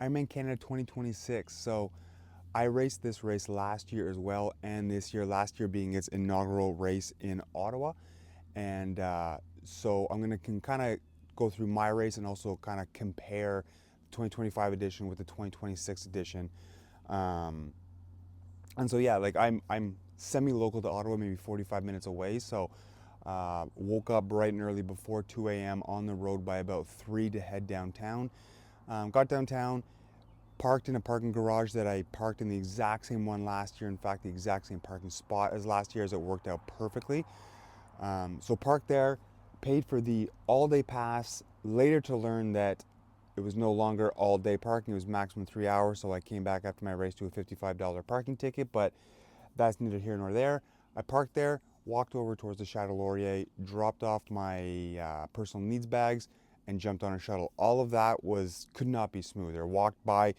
Ironman Canada 2026. So I raced this race last year as well, and this year, last year being its inaugural race in Ottawa. And so I'm going to kind of go through my race and also kind of compare the 2025 edition with the 2026 edition. Um, and so yeah, like I'm semi-local to Ottawa, maybe 45 minutes away. So woke up bright and early before 2 a.m. on the road by about 3 to head downtown. Got downtown, parked in a parking garage that I parked in the exact same one last year. In fact, the exact same parking spot as last year, as it worked out perfectly. So parked there, paid for the all-day pass. Later to learn that it was no longer all-day parking; it was maximum 3 hours. So I came back after my race to a $55 parking ticket, but that's neither here nor there. I parked there, walked over towards the Chateau Laurier, dropped off my personal needs bags, and jumped on a shuttle. All of that could not be smoother. Walked by,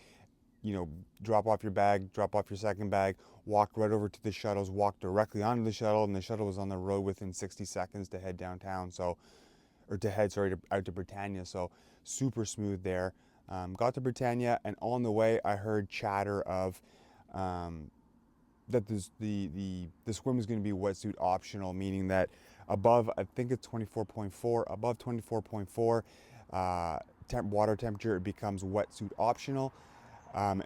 drop off your bag, drop off your second bag, walked right over to the shuttles, walked directly onto the shuttle, and the shuttle was on the road within 60 seconds to head downtown. So, or to head, sorry, out to Britannia. So, super smooth there. Got to Britannia, and on the way, I heard chatter of um, that the swim is going to be wetsuit optional, meaning that above, I think it's 24.4, above 24.4 water temperature, it becomes wetsuit optional,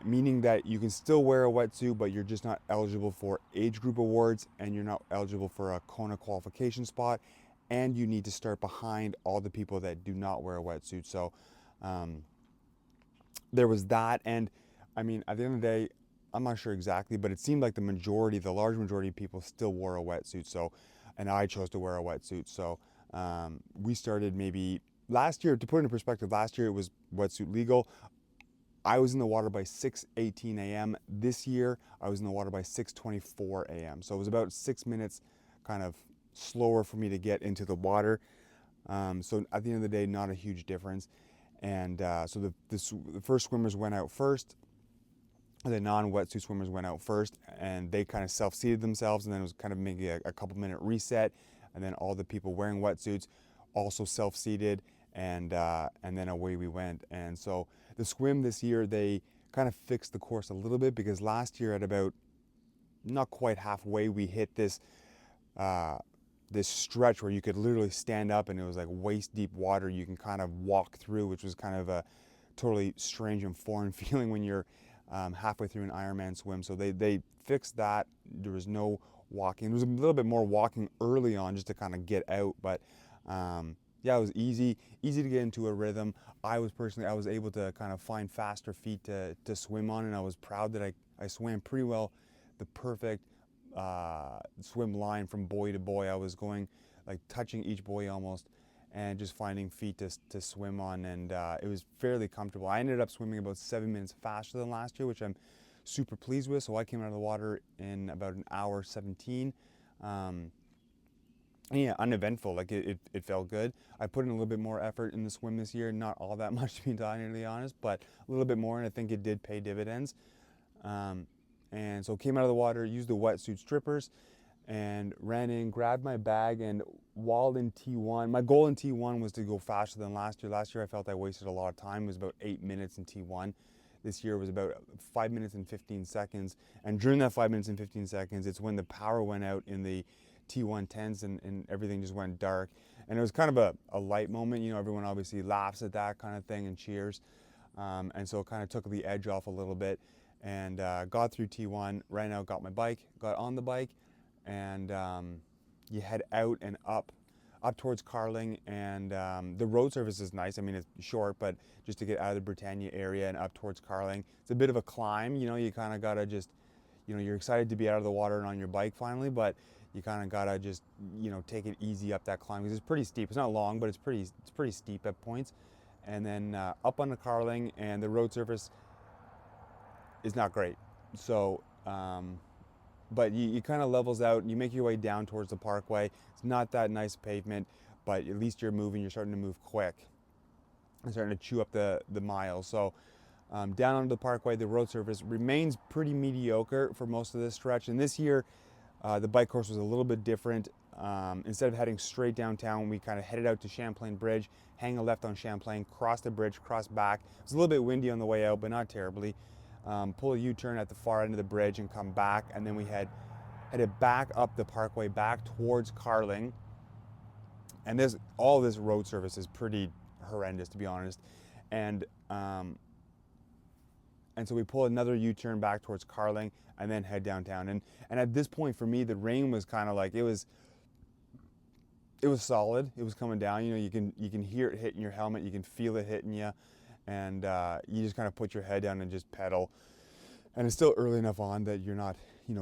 meaning that you can still wear a wetsuit, but you're just not eligible for age group awards, and you're not eligible for a Kona qualification spot, and you need to start behind all the people that do not wear a wetsuit. So um, there was that. And I mean, at the end of the day, I'm not sure exactly, but it seemed like the large majority of people still wore a wetsuit. So, and I chose to wear a wetsuit. So we started maybe last year, to put it in perspective, last year it was wetsuit legal. I was in the water by 6:18 a.m. This year, I was in the water by 6:24 a.m. So it was about 6 minutes kind of slower for me to get into the water. So at the end of the day, not a huge difference. And so the first swimmers went out first. The non-wetsuit swimmers went out first, and they kind of self-seated themselves, and then it was kind of maybe a couple-minute reset, and then all the people wearing wetsuits also self-seated, and then away we went. And so the swim this year, they kind of fixed the course a little bit, because last year at about not quite halfway, we hit uh, this stretch where you could literally stand up, and it was like waist deep water you can kind of walk through, which was kind of a totally strange and foreign feeling when you're halfway through an Ironman swim. So they fixed that. There was no walking. There was a little bit more walking early on just to kind of get out, but yeah, it was easy to get into a rhythm. I was able to kind of find faster feet to swim on, and I was proud that I swam pretty well, the perfect swim line from buoy to buoy. I was going, like, touching each buoy almost, and just finding feet to swim on, and it was fairly comfortable. I ended up swimming about 7 minutes faster than last year, which I'm super pleased with. So I came out of the water in about an hour 17. Yeah, uneventful. Like it felt good. I put in a little bit more effort in the swim this year, not all that much to be entirely honest, but a little bit more, and I think it did pay dividends. Um, and so came out of the water, used the wetsuit strippers, and ran in, grabbed my bag, and while in T1, my goal in T1 was to go faster than last year. Last year I felt I wasted a lot of time. It was about 8 minutes in T1. This year was about 5 minutes and 15 seconds. And during that 5 minutes and 15 seconds, it's when the power went out in the T110s, and everything just went dark. And it was kind of a light moment. Everyone obviously laughs at that kind of thing and cheers. And so it kind of took the edge off a little bit, and got through T1, ran out, got my bike, got on the bike, and you head out and up towards Carling, and the road surface is nice. I mean, it's short, but just to get out of the Britannia area and up towards Carling, it's a bit of a climb. You kind of gotta just, you're excited to be out of the water and on your bike finally, but you kind of gotta just, take it easy up that climb, because it's pretty steep. It's not long, but it's pretty steep at points. And then up on the Carling, and the road surface is not great. So but you kind of levels out, and you make your way down towards the parkway. It's not that nice pavement, but at least you're moving. You're starting to move quick and starting to chew up the miles. So down onto the parkway, the road surface remains pretty mediocre for most of this stretch. And this year, the bike course was a little bit different. instead of heading straight downtown, we kind of headed out to Champlain Bridge, hang a left on Champlain, cross the bridge, cross back. It was a little bit windy on the way out, but not terribly. Pull a U-turn at the far end of the bridge and come back, and then we headed back up the parkway back towards Carling. And all this road service is pretty horrendous, to be honest. And so we pull another U-turn back towards Carling and then head downtown. And at this point for me, the rain was kind of like, it was solid. It was coming down. You can hear it hitting your helmet. You can feel it hitting you, and you just kind of put your head down and just pedal. And it's still early enough on that you're not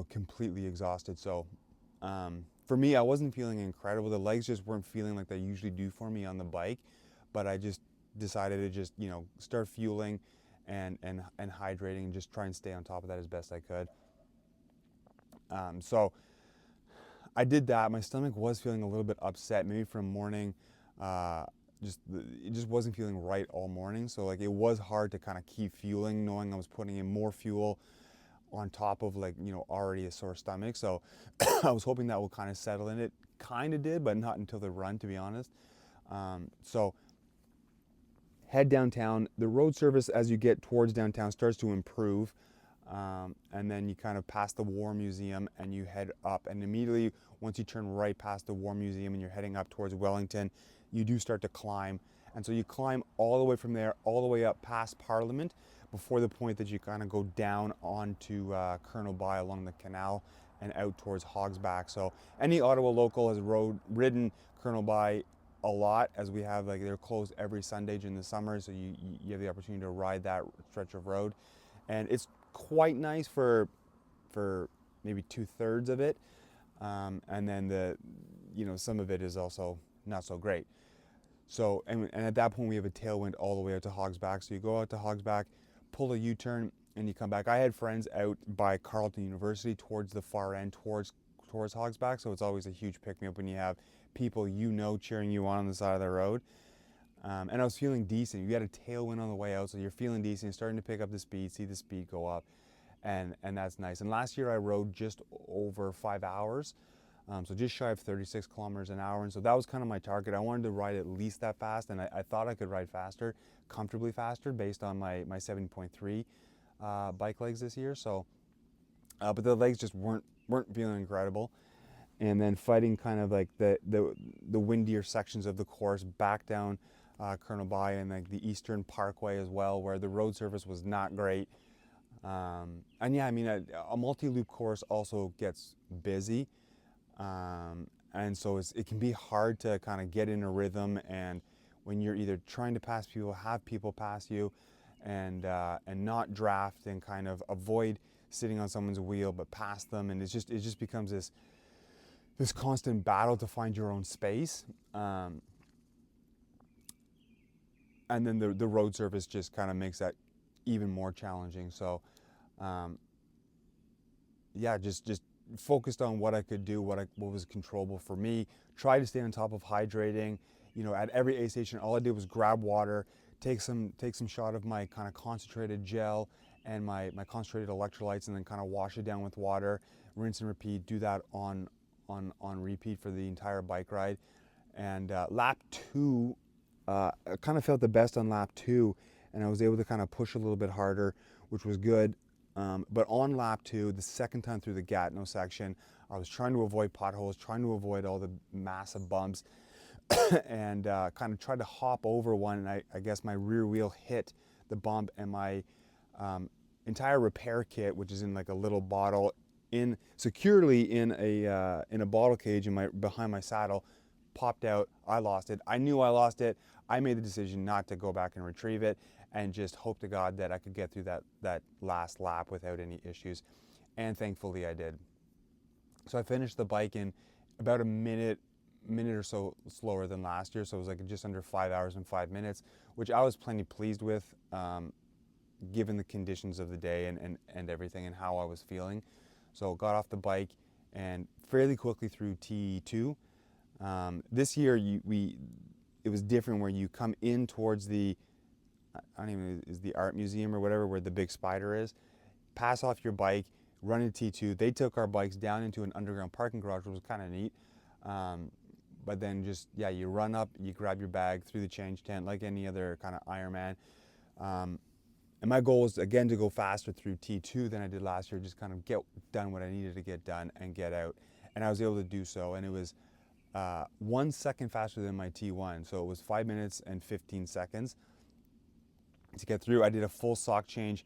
completely exhausted. So for me, I wasn't feeling incredible. The legs just weren't feeling like they usually do for me on the bike, but I just decided to just start fueling and hydrating and just try and stay on top of that as best I could. So I did that. My stomach was feeling a little bit upset, maybe from morning. It just wasn't feeling right all morning. So like it was hard to kind of keep fueling, knowing I was putting in more fuel on top of already a sore stomach. So I was hoping that will kind of settle in. It kind of did, but not until the run, to be honest. So head downtown. The road service as you get towards downtown starts to improve. And then you kind of pass the War Museum and you head up, and immediately once you turn right past the War Museum and you're heading up towards Wellington, you do start to climb. And so you climb all the way from there, all the way up past Parliament, before the point that you kind of go down onto Colonel By along the canal and out towards Hogsback. So any Ottawa local has ridden Colonel By a lot, as we have, they're closed every Sunday during the summer, so you have the opportunity to ride that stretch of road. And it's quite nice for maybe 2/3 of it, and then some of it is also not so great. So and at that point we have a tailwind all the way out to Hogsback. So you go out to Hogsback, pull a U-turn, and you come back. I had friends out by Carleton University towards the far end, towards Hogsback. So it's always a huge pick-me-up when you have people cheering you on the side of the road. And I was feeling decent. You got a tailwind on the way out, so you're feeling decent. You're starting to pick up the speed, see the speed go up, and that's nice. And last year I rode just over 5 hours, so just shy of 36 kilometers an hour. And so that was kind of my target. I wanted to ride at least that fast, and I thought I could ride faster, comfortably faster, based on my 7.3 bike legs this year. So, but the legs just weren't feeling incredible. And then fighting kind of like the windier sections of the course back down Colonel By and the Eastern Parkway as well, where the road surface was not great. And yeah, I mean, a multi-loop course also gets busy. And so it can be hard to kind of get in a rhythm, and when you're either trying to pass people, have people pass you, and not draft and kind of avoid sitting on someone's wheel but pass them, and it just becomes this constant battle to find your own space. And then the road surface just kind of makes that even more challenging. So yeah, just focused on what I could do, what was controllable for me. Try to stay on top of hydrating. At every aid station, all I did was grab water, take some shot of my kind of concentrated gel and my concentrated electrolytes, and then kind of wash it down with water, rinse and repeat. Do that on repeat for the entire bike ride. And lap 2, I kind of felt the best on lap 2, and I was able to kind of push a little bit harder, which was good. But on lap 2, the second time through the Gatineau section, I was trying to avoid potholes, trying to avoid all the massive bumps, and kind of tried to hop over one, and I guess my rear wheel hit the bump, and my entire repair kit, which is in like a little bottle, securely in a bottle cage behind my saddle, popped out. I lost it. I knew I lost it. I made the decision not to go back and retrieve it, and just hope to God that I could get through that last lap without any issues. And thankfully I did. So I finished the bike in about a minute or so slower than last year. So it was like just under 5 hours and 5 minutes, which I was plenty pleased with, given the conditions of the day and everything and how I was feeling. So got off the bike and fairly quickly through T2. This year it was different, where you come in towards the, I don't even know, is the art museum or whatever, where the big spider is, pass off your bike, run into T2. They took our bikes down into an underground parking garage, which was kind of neat. But then just, yeah, you run up, you grab your bag through the change tent like any other kind of Ironman. And my goal was, again, to go faster through T2 than I did last year, just kind of get done what I needed to get done and get out. And I was able to do so. And it was 1 second faster than my T1. So it was 5 minutes and 15 seconds to get through. I did a full sock change.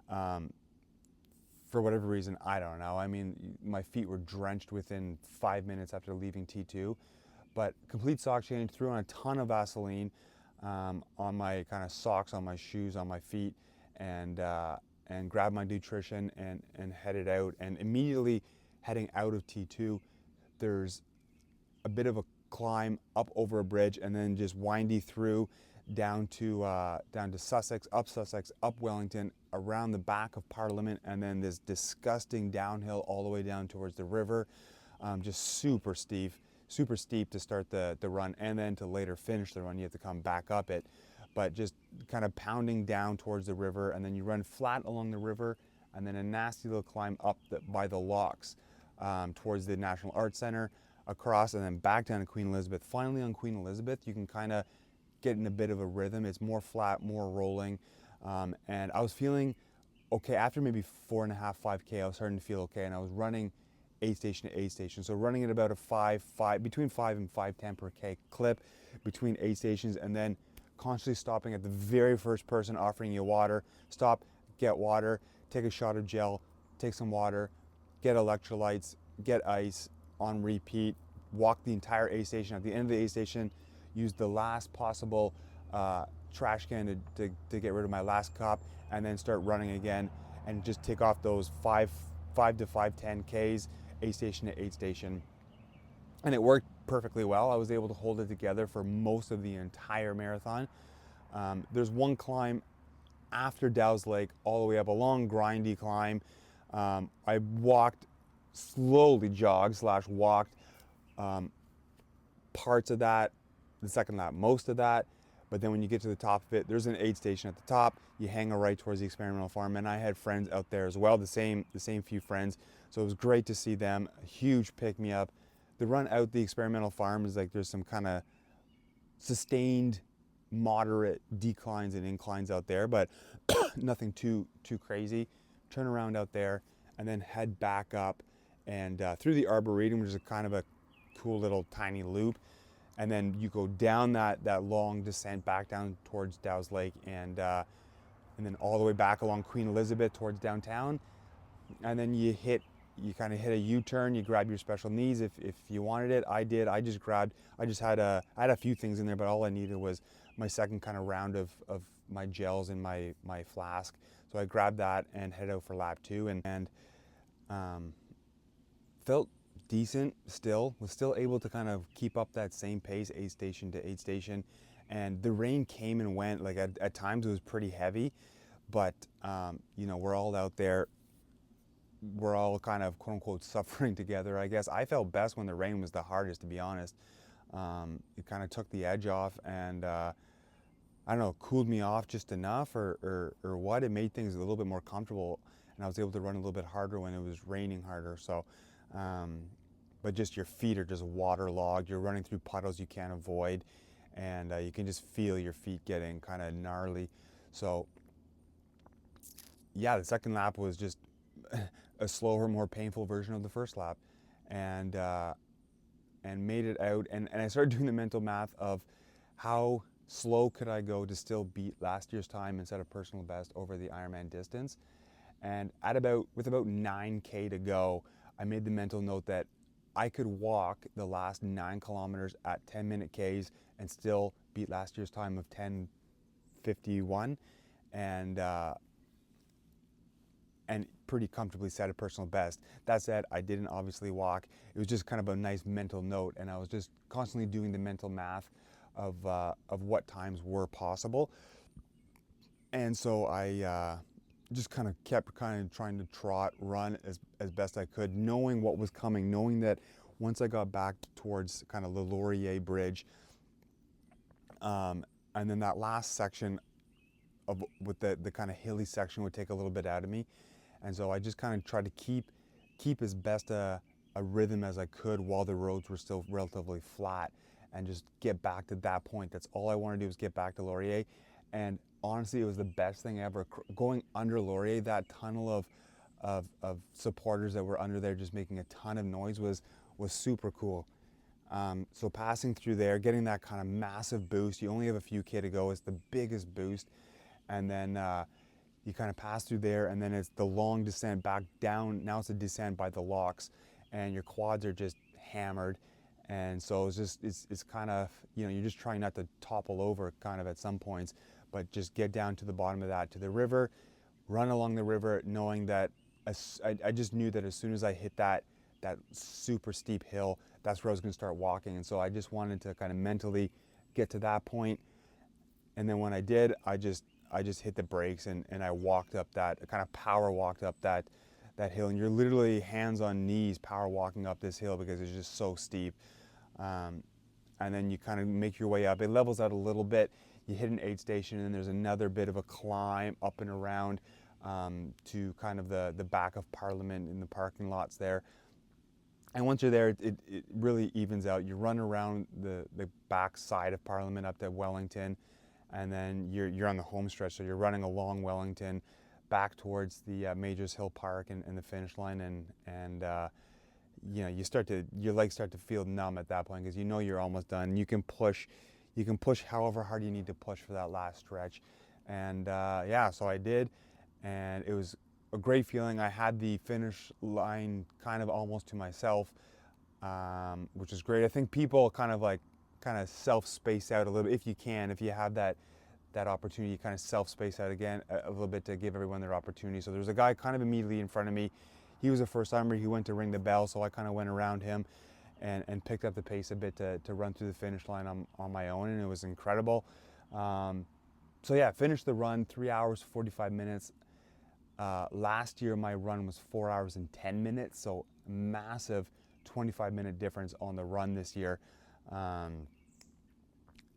For whatever reason, I don't know. I mean, my feet were drenched within 5 minutes after leaving T2. But complete sock change, threw on a ton of Vaseline on my kind of socks, on my shoes, on my feet, and grabbed my nutrition and headed out. And immediately heading out of T2, there's a bit of a climb up over a bridge and then just windy through down to Sussex, up Wellington, around the back of Parliament, and then this disgusting downhill all the way down towards the river. Just super steep to start the run, and then to later finish the run, you have to come back up it. But just kind of pounding down towards the river, and then you run flat along the river, and then a nasty little climb up by the locks towards the National Arts Centre, across, and then back down to Queen Elizabeth. Finally on Queen Elizabeth, you can kind of get in a bit of a rhythm. It's more flat, more rolling. And I was feeling okay after maybe 4.5, 5K. I was starting to feel okay, and I was running aid station to aid station. So running at about a between 5 and 5:10 per K clip between aid stations, and then constantly stopping at the very first person offering you water. Stop, get water, take a shot of gel, take some water, get electrolytes, get ice, on repeat, walk the entire aid station. At the end of the aid station, use the last possible trash can to get rid of my last cup, and then start running again, and just take off those 5 to 5:10 Ks, aid station to aid station. And it worked perfectly well. I was able to hold it together for most of the entire marathon. There's one climb after Dow's Lake, all the way up, a long grindy climb. I walked, slowly jogged / walked parts of that, the second lap, most of that. But then when you get to the top of it, there's an aid station at the top. You hang a right towards the experimental farm, and I had friends out there as well, the same few friends. So it was great to see them. A huge pick me up. The run out the experimental farm is like there's some kind of sustained, moderate declines and inclines out there, but nothing too crazy. Turn around out there, and then head back up and through the Arboretum, which is a kind of a cool little tiny loop. And then you go down that long descent back down towards Dow's Lake, and then all the way back along Queen Elizabeth towards downtown. And then you kind of hit a U-turn. You grab your special needs if you wanted it. I did. I had a few things in there, but all I needed was my second kind of round of my gels in my flask. So I grabbed that and headed out for lap 2, and felt decent still, was still able to kind of keep up that same pace, aid station to aid station. And the rain came and went. Like at times it was pretty heavy, but we're all out there, we're all kind of quote unquote suffering together, I guess. I felt best when the rain was the hardest, to be honest. It kind of took the edge off, and I don't know, cooled me off just enough or what. It made things a little bit more comfortable, and I was able to run a little bit harder when it was raining harder. So but just your feet are just waterlogged. You're running through puddles you can't avoid, and you can just feel your feet getting kind of gnarly. So yeah, the second lap was just a slower, more painful version of the first lap, and made it out. And I started doing the mental math of how slow could I go to still beat last year's time and set a personal best over the Ironman distance. And with about 9K to go, I made the mental note that I could walk the last 9 kilometers at 10-minute Ks and still beat last year's time of 10:51, and pretty comfortably set a personal best. That said, I didn't obviously walk. It was just kind of a nice mental note, and I was just constantly doing the mental math of what times were possible. And so I just kind of kept trying to run as best I could, knowing what was coming, knowing that once I got back towards kind of the Laurier Bridge, and then that last section with the kind of hilly section would take a little bit out of me. And so I just kind of tried to keep as best a rhythm as I could while the roads were still relatively flat, and just get back to that point. That's all I wanted to do, was get back to Laurier. And honestly, it was the best thing ever. Going under Laurier, that tunnel of supporters that were under there just making a ton of noise was super cool. So passing through there, getting that kind of massive boost, you only have a few K to go, it's the biggest boost. And then you kind of pass through there, and then it's the long descent back down. Now it's a descent by the locks, and your quads are just hammered. And so it's kind of, you're just trying not to topple over kind of at some points, but just get down to the bottom of that, to the river, run along the river, knowing that I just knew that as soon as I hit that super steep hill, that's where I was going to start walking. And so I just wanted to kind of mentally get to that point. And then when I did, I just hit the brakes, and I walked up that, kind of power walked up that hill. And you're literally hands on knees power walking up this hill because it's just so steep. And then you kind of make your way up. It levels out a little bit. You hit an aid station, and then there's another bit of a climb up and around to kind of the back of Parliament in the parking lots there. And once you're there, it really evens out. You run around the back side of Parliament up to Wellington, and then you're on the home stretch. So you're running along Wellington back towards the Majors Hill Park and the finish line, and your legs start to feel numb at that point because you're almost done. You can push however hard you need to push for that last stretch. And so I did, and it was a great feeling. I had the finish line kind of almost to myself, which is great. I think people kind of self-space out a little bit if you can. If you have that opportunity, kind of self-space out again a little bit to give everyone their opportunity. So there's a guy kind of immediately in front of me. He was a first-timer. He went to ring the bell, so I kind of went around him and picked up the pace a bit to run through the finish line on my own, and it was incredible. Finished the run 3 hours 45 minutes. Last year my run was 4 hours and 10 minutes, so massive 25-minute difference on the run this year. And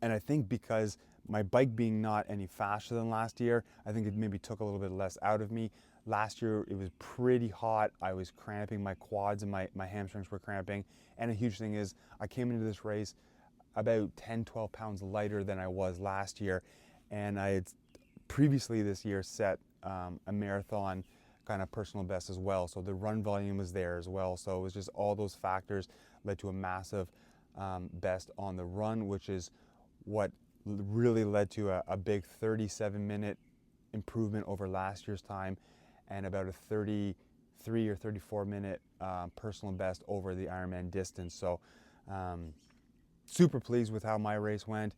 I think because my bike being not any faster than last year, I think it maybe took a little bit less out of me. Last year it was pretty hot. I was cramping, my quads and my hamstrings were cramping. And a huge thing is I came into this race about 10-12 pounds lighter than I was last year, and I had previously this year set a marathon kind of personal best as well. So the run volume was there as well. So it was just all those factors led to a massive best on the run, which is what really led to a big 37-minute improvement over last year's time, and about a 33 or 34-minute personal best over the Ironman distance. So super pleased with how my race went.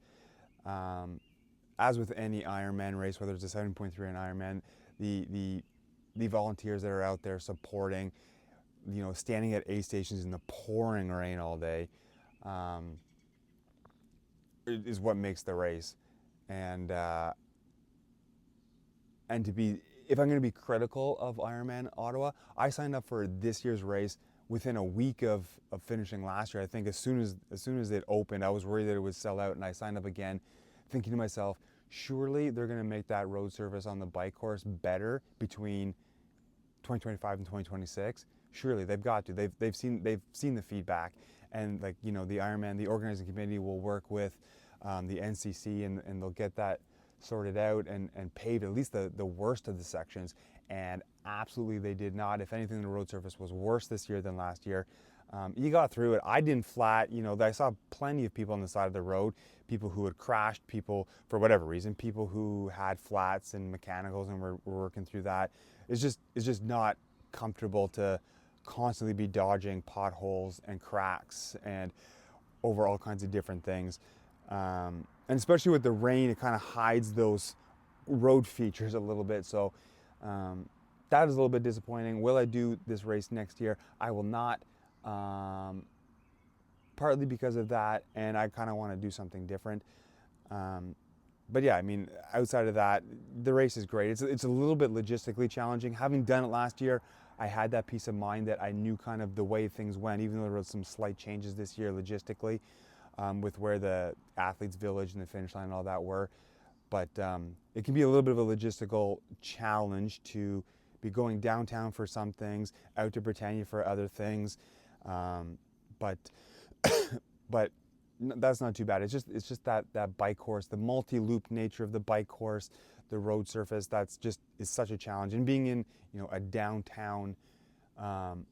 As with any Ironman race, whether it's a 7.3 or an Ironman, the volunteers that are out there supporting, standing at aid stations in the pouring rain all day, is what makes the race. And if I'm going to be critical of Ironman Ottawa, I signed up for this year's race within a week of finishing last year. I think as soon as it opened, I was worried that it would sell out, and I signed up again, thinking to myself, surely they're going to make that road service on the bike course better between 2025 and 2026. Surely they've got to. They've seen the feedback, and the Ironman, the organizing committee will work with the NCC, and they'll get that sorted out and paved at least the worst of the sections. And absolutely they did not. If anything, the road surface was worse this year than last year. You got through it. I didn't flat. I saw plenty of people on the side of the road, people who had crashed, people for whatever reason, people who had flats and mechanicals and were working through that. It's just not comfortable to constantly be dodging potholes and cracks and over all kinds of different things. And especially with the rain, it kind of hides those road features a little bit. So that is a little bit disappointing. Will I do this race next year? I will not. Partly because of that, and I kind of want to do something different. But yeah, I mean, outside of that, the race is great. It's a little bit logistically challenging. Having done it last year, I had that peace of mind that I knew kind of the way things went, even though there were some slight changes this year logistically with where the athletes' village and the finish line and all that were. But it can be a little bit of a logistical challenge to be going downtown for some things, out to Britannia for other things. But but that's not too bad. It's just that bike course, the multi-loop nature of the bike course, the road surface. That's just is such a challenge. And being in a downtown um,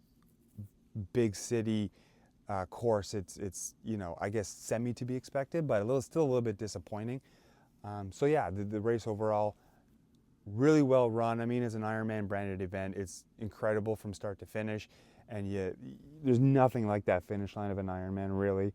big city course, it's I guess semi to be expected, but still a little bit disappointing. So yeah, the race overall really well run. I mean, it's an Ironman branded event. It's incredible from start to finish, and yet there's nothing like that finish line of an Ironman really.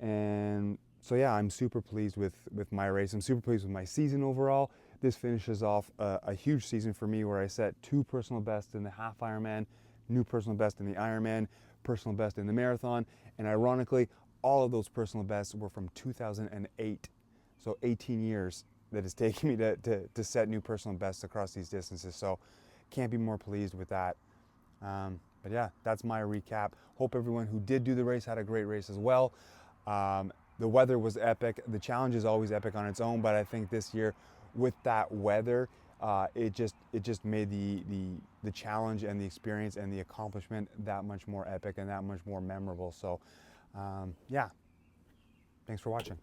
And so yeah, I'm super pleased with my race. I'm super pleased with my season overall. This finishes off a huge season for me where I set 2 personal bests in the half Ironman, new personal best in the Ironman, personal best in the marathon, and ironically, all of those personal bests were from 2008. So 18 years that it's taken me to set new personal bests across these distances. So can't be more pleased with that. But yeah, that's my recap. Hope everyone who did do the race had a great race as well. The weather was epic. The challenge is always epic on its own, but I think this year with that weather, it just made the challenge and the experience and the accomplishment that much more epic and that much more memorable. So yeah, thanks for watching.